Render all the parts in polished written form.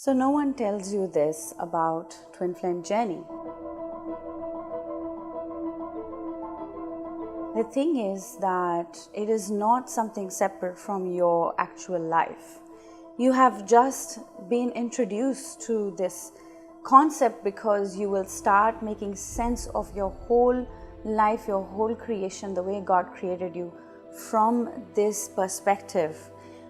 So no one tells you this about TwinFlame journey. The thing is that it is not something separate from your actual life. You have just been introduced to this concept because you will start making sense of your whole life, your whole creation, the way God created you from this perspective.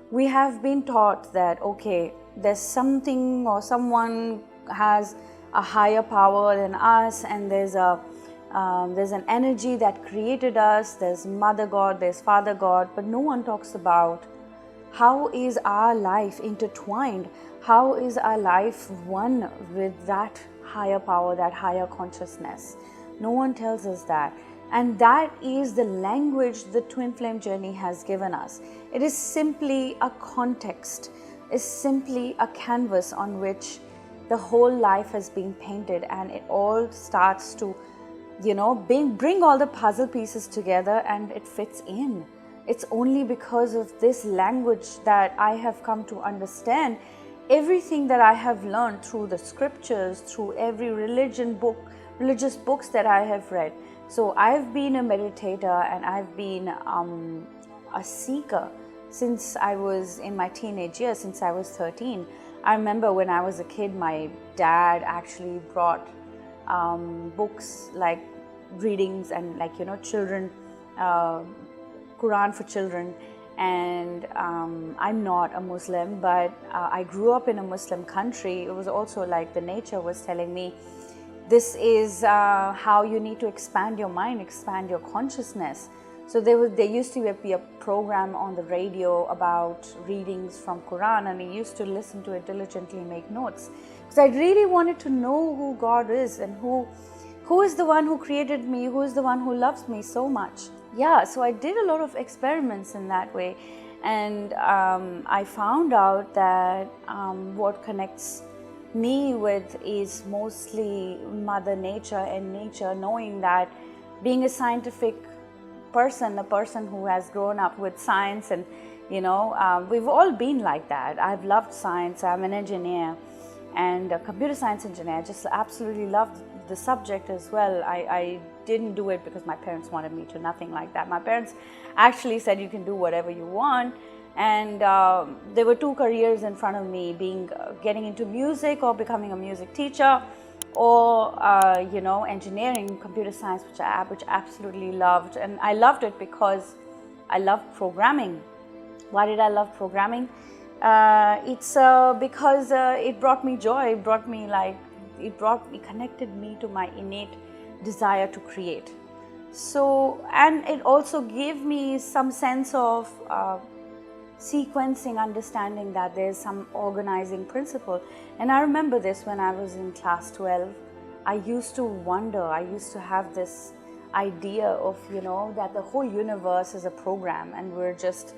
We have been taught that, okay, there's something or someone has a higher power than us, and there's an energy that created us, there's Mother God, there's Father God, but no one talks about how is our life intertwined, how is our life one with that higher power, that higher consciousness. No one tells us that. And that is the language the TwinFlame journey has given us. It is simply a context, is simply a canvas on which the whole life has been painted, and it all starts to bring all the puzzle pieces together and it fits in. It's only because of this language that I have come to understand everything that I have learned through the scriptures, through every religious books that I have read. So I've been a meditator and I've been a seeker since I was in my teenage years, since I was 13. I remember when I was a kid, my dad actually brought books like readings and children, Quran for children. And I'm not a Muslim, but I grew up in a Muslim country. It was also like the nature was telling me, this is how you need to expand your mind, expand your consciousness. So there used to be a program on the radio about readings from Quran, and I used to listen to it diligently, make notes, because I really wanted to know who God is and who is the one who created me, who is the one who loves me so much. Yeah, so I did a lot of experiments in that way, and I found out that what connects me with is mostly Mother Nature and nature, knowing that being a scientific person, a person who has grown up with science, and we've all been like that. I've loved science. I'm an engineer and a computer science engineer. I just absolutely loved the subject as well. I didn't do it because my parents wanted me to, nothing like that. My parents actually said you can do whatever you want. And there were two careers in front of me, being getting into music or becoming a music teacher, or engineering, computer science, which I absolutely loved. And I loved it because I loved programming. Why did I love programming? It's because it brought me joy. It connected me to my innate desire to create. So, and it also gave me some sense of sequencing, understanding that there's some organizing principle. And I remember this when I was in class 12. I used to wonder, I used to have this idea of, that the whole universe is a program and we're just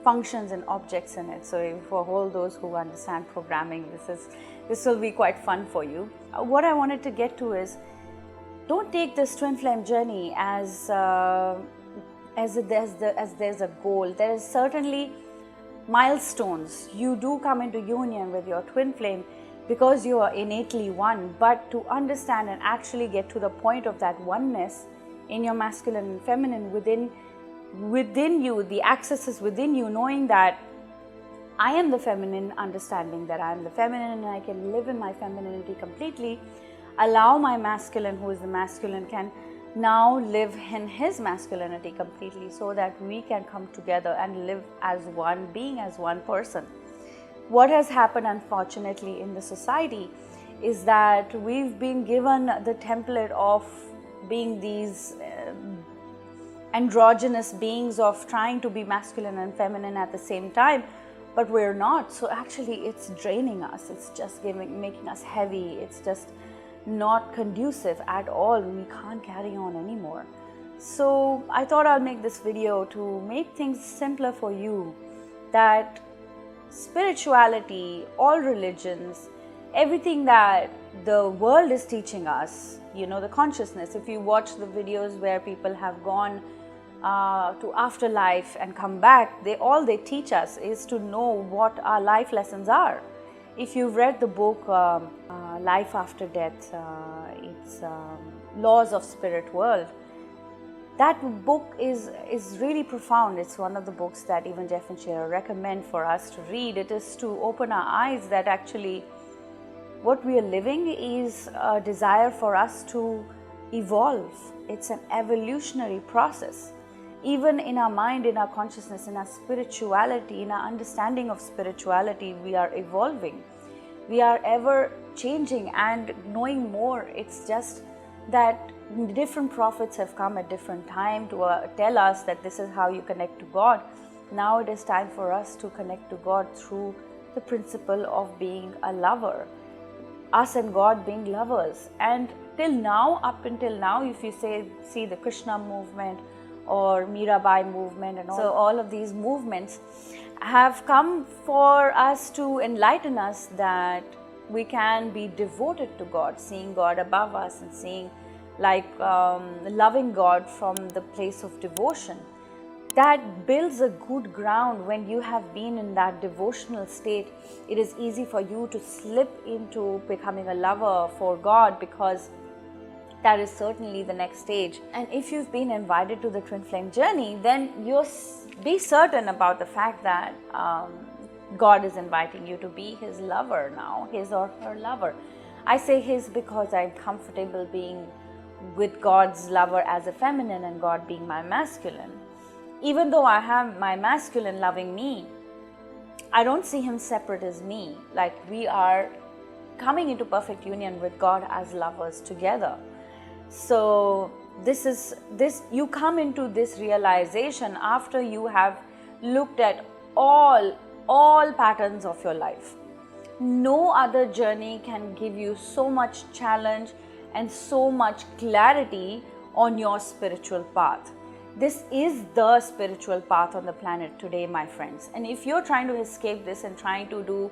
functions and objects in it. So for all those who understand programming, this will be quite fun for you. What I wanted to get to is, don't take this TwinFlame journey as there's a goal. There is certainly milestones. You do come into union with your twin flame because you are innately one, but to understand and actually get to the point of that oneness in your masculine and feminine within you, the access is within you, knowing that I am the feminine, understanding that I am the feminine and I can live in my femininity completely, allow my masculine, who is the masculine, can now live in his masculinity completely, so that we can come together and live as one being, as one person. What has happened, unfortunately, in the society is that we've been given the template of being these androgynous beings, of trying to be masculine and feminine at the same time, but we're not. So actually it's draining us. It's just making us heavy. It's just not conducive at all. We can't carry on anymore. So I thought I'll make this video to make things simpler for you, that spirituality, all religions, everything that the world is teaching us, the consciousness, if you watch the videos where people have gone to afterlife and come back, all they teach us is to know what our life lessons are. If you've read the book Life After Death, it's Laws of Spirit World, that book is really profound. It's one of the books that even Jeff and Shira recommend for us to read. It is to open our eyes that actually what we are living is a desire for us to evolve. It's an evolutionary process. Even in our mind, in our consciousness, in our spirituality, in our understanding of spirituality, we are evolving. We are ever changing and knowing more. It's just that different prophets have come at different time to tell us that this is how you connect to God. Now it is time for us to connect to God through the principle of being a lover. Us and God being lovers. And up until now, if you see the Krishna movement or Mirabai movement and all of these movements have come for us to enlighten us that we can be devoted to God, seeing God above us and seeing loving God from the place of devotion. That builds a good ground. When you have been in that devotional state, it is easy for you to slip into becoming a lover for God, because that is certainly the next stage. And if you've been invited to the Twin Flame journey, then be certain about the fact that God is inviting you to be His lover now, His or her lover. I say His because I'm comfortable being with God's lover as a feminine and God being my masculine. Even though I have my masculine loving me, I don't see him separate as me. Like, we are coming into perfect union with God as lovers together. So you come into this realization after you have looked at all patterns of your life. No other journey can give you so much challenge and so much clarity on your spiritual path. This is the spiritual path on the planet today, my friends. And if you're trying to escape this and trying to do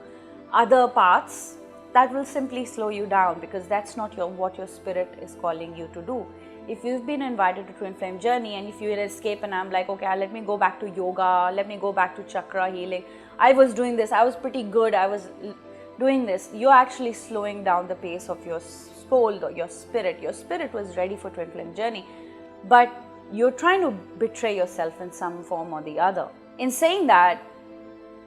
other paths, that will simply slow you down, because that's not what your spirit is calling you to do. If you've been invited to Twin Flame journey and if you escape and I'm like, okay, let me go back to yoga, let me go back to chakra healing. I was doing this, I was pretty good, I was doing this. You're actually slowing down the pace of your soul or your spirit. Your spirit was ready for Twin Flame journey, but you're trying to betray yourself in some form or the other. In saying that,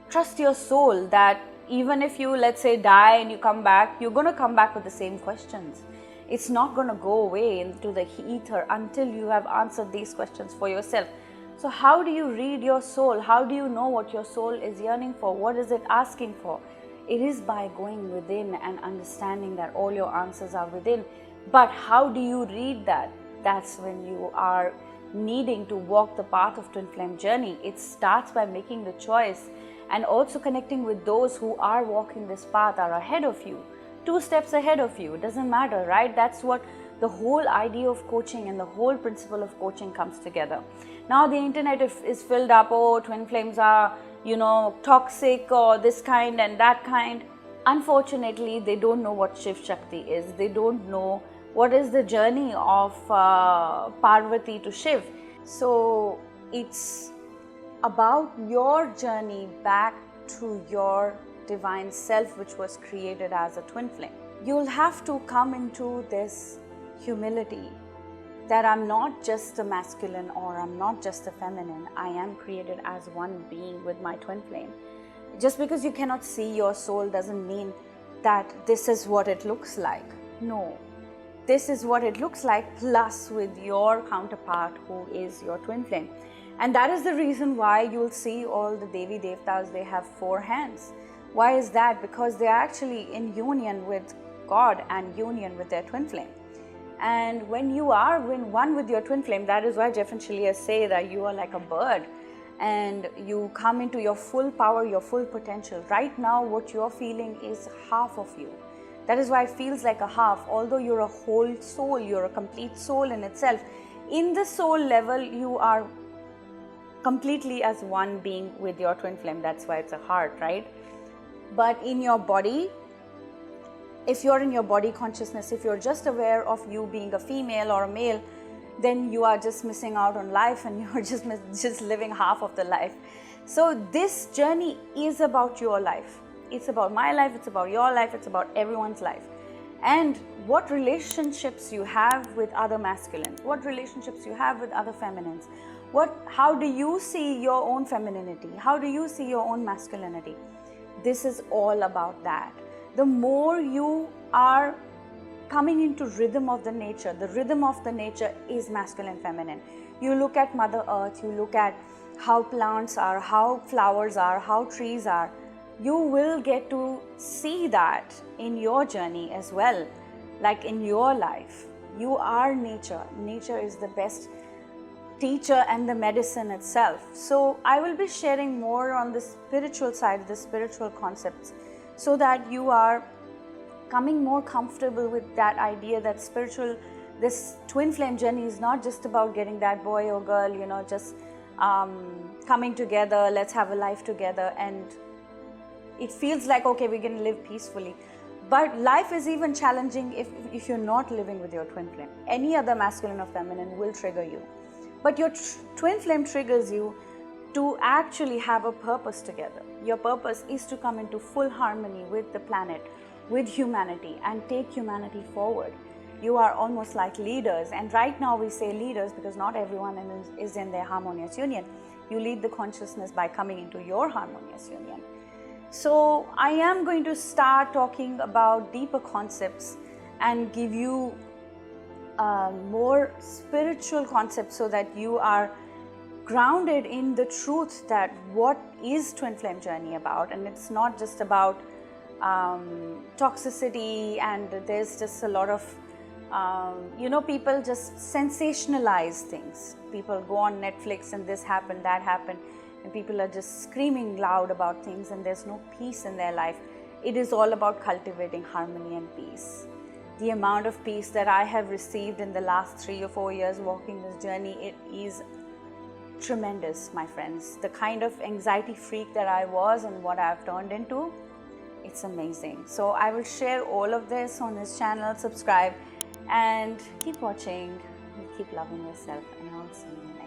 trust your soul that even if you, let's say, die and you come back, you're going to come back with the same questions. It's not going to go away into the ether until you have answered these questions for yourself. So how do you read your soul? How do you know what your soul is yearning for? What is it asking for? It is by going within and understanding that all your answers are within. But how do you read that? That's when you are needing to walk the path of Twin Flame journey. It starts by making the choice and also connecting with those who are walking this path, are ahead of you, 2 steps ahead of you. It doesn't matter, right? That's what the whole idea of coaching and the whole principle of coaching comes together. Now the internet is filled up, Twin Flames are, toxic or this kind and that kind. Unfortunately, they don't know what Shiv Shakti is. They don't know what is the journey of Parvati to Shiv. So it's about your journey back to your divine self, which was created as a twin flame. You'll have to come into this humility that I'm not just a masculine or I'm not just a feminine. I am created as one being with my twin flame. Just because you cannot see your soul doesn't mean that this is what it looks like. No. This is what it looks like, plus with your counterpart who is your twin flame. And that is the reason why you'll see all the Devi Devtas, they have 4 hands. Why is that? Because they are actually in union with God and union with their twin flame. And when you are in one with your twin flame, that is why Jeff and Shailia say that you are like a bird and you come into your full power, your full potential. Right now, what you're feeling is half of you. That is why it feels like a half. Although you're a whole soul, you're a complete soul in itself. In the soul level, you are completely as one being with your twin flame. That's why it's a heart, right? But in your body, if you're in your body consciousness, if you're just aware of you being a female or a male, then you are just missing out on life and you're just living half of the life. So this journey is about your life. It's about my life, it's about your life, it's about everyone's life. And what relationships you have with other masculines, what relationships you have with other feminines, how do you see your own femininity, how do you see your own masculinity? This is all about that. The more you are coming into rhythm of the nature, the rhythm of the nature is masculine, feminine. You look at Mother Earth, you look at how plants are, how flowers are, how trees are. You will get to see that in your journey as well, like in your life. You are nature. Nature is the best teacher and the medicine itself. So I will be sharing more on the spiritual side, the spiritual concepts, so that you are coming more comfortable with that idea that this twin flame journey is not just about getting that boy or girl, just coming together, let's have a life together, and it feels like, okay, we're going to live peacefully. But life is even challenging if you're not living with your twin flame. Any other masculine or feminine will trigger you. But your twin flame triggers you to actually have a purpose together. Your purpose is to come into full harmony with the planet, with humanity, and take humanity forward. You are almost like leaders, and right now we say leaders because not everyone is in their harmonious union. You lead the consciousness by coming into your harmonious union. So I am going to start talking about deeper concepts and give you more spiritual concepts so that you are grounded in the truth that what is twin flame journey about. And it's not just about toxicity, and there's just a lot of people just sensationalize things. People go on Netflix and this happened, that happened, and people are just screaming loud about things, and there's no peace in their life. It is all about cultivating harmony and peace. The amount of peace that I have received in the last 3 or 4 years walking this journey, it is tremendous, my friends. The kind of anxiety freak that I was and what I've turned into, it's amazing. So I will share all of this on this channel. Subscribe and keep watching. Keep loving yourself, and I'll see you next time.